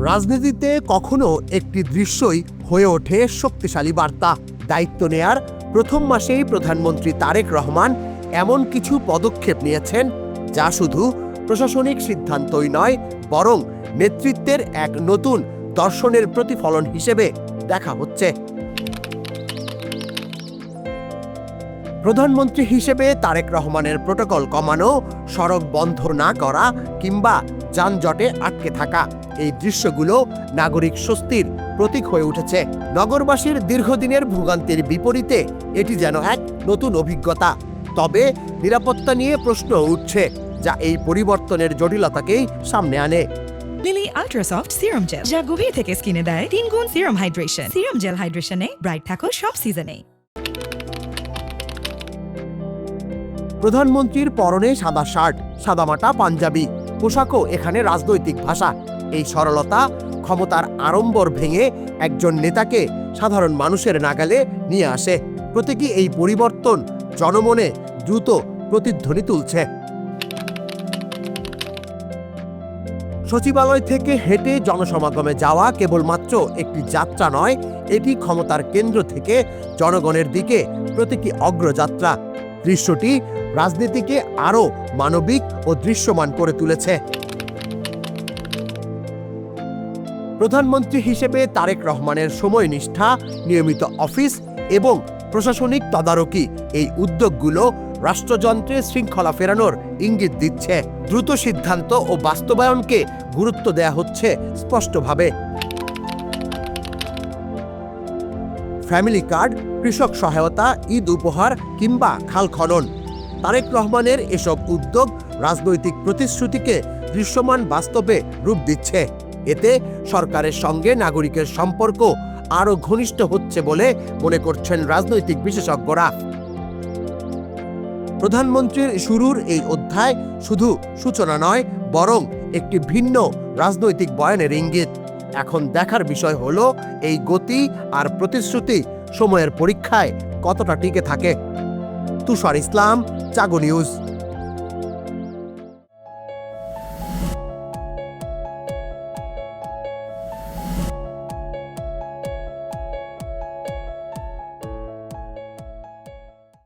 রাজনীতিতে কখনো একটি দৃশ্যই হয়ে ওঠে শক্তিশালী বার্তা। দায়িত্ব নেয়ার প্রথম মাসেই প্রধানমন্ত্রী তারেক রহমান এমন কিছু পদক্ষেপ নিয়েছেন যা শুধু প্রশাসনিক সিদ্ধান্তই নয়, বরং নেতৃত্বের এক নতুন দর্শনের প্রতিফলন হিসেবে দেখা হচ্ছে। প্রধানমন্ত্রী হিসেবে তারেক রহমানের প্রোটোকল কমানো, সড়ক বন্ধ না করা কিংবা যানজটে আটকে থাকা, এই দৃশ্যগুলো নাগরিক স্বস্তির প্রতীক হয়ে উঠেছে। নগরবাসীর দীর্ঘদিনের ভোগান্তির বিপরীতে এটি যেন এক নতুন অভিজ্ঞতা। তবে নিরাপত্তা নিয়ে প্রশ্ন উঠছে, যা এই পরিবর্তনের জটিলতাকেই সামনে আনে। Lily ultra soft serum gel, যা গভীর থেকে স্কিনে দেয় 3 গুণ সিরাম হাইড্রেশন। সিরাম জেল হাইড্রেশনে ব্রাইট থাকো সব সিজনে। প্রধানমন্ত্রীর পরনে সাদা শার্ট, সাদামাটা পাঞ্জাবি, পোশাকও এখানে রাজনৈতিক ভাষা। এই সরলতা ক্ষমতার আড়ম্বর ভেঙে একজন নেতাকে সাধারণ মানুষের নাগালে নিয়ে আসে। প্রতীকী এই পরিবর্তন জনমনে দ্রুত প্রতিধ্বনি তুলছে। সচিবালয় থেকে হেঁটে জনসমাগমে যাওয়া কেবলমাত্র একটি যাত্রা নয়, এটি ক্ষমতার কেন্দ্র থেকে জনগণের দিকে প্রতীকী অগ্রযাত্রা। দৃশ্যটি রাজনীতিকে আরও মানবিক ও দৃশ্যমান করে তুলেছে। প্রধানমন্ত্রী হিসেবে তারেক রহমানের সময়নিষ্ঠা, নিয়মিত অফিস এবং প্রশাসনিক তদারকি, এই উদ্যোগগুলো রাষ্ট্রযন্ত্রে শৃঙ্খলা ফেরানোর ইঙ্গিত দিচ্ছে। দ্রুত সিদ্ধান্ত ও বাস্তবায়নকে গুরুত্ব দেয়া হচ্ছে স্পষ্টভাবে। ফ্যামিলি কার্ড, কৃষক সহায়তা, ঈদ উপহার কিংবা খাল খনন, তারেক রহমানের এসব উদ্যোগ রাজনৈতিক প্রতিশ্রুতিকে দৃশ্যমান বাস্তবে রূপ দিচ্ছে। এতে সরকারের সঙ্গে নাগরিকের সম্পর্ক আরও ঘনিষ্ঠ হচ্ছে বলে মনে করছেন রাজনৈতিক বিশেষজ্ঞরা। প্রধানমন্ত্রীর শুরুর এই অধ্যায় শুধু সূচনা নয়, বরং একটি ভিন্ন রাজনৈতিক বয়ানের ইঙ্গিত। এখন দেখার বিষয় হলো এই গতি আর প্রতিশ্রুতি সময়ের পরীক্ষায় কতটা টিকে থাকে। তুষার ইসলাম, জাগো নিউজ।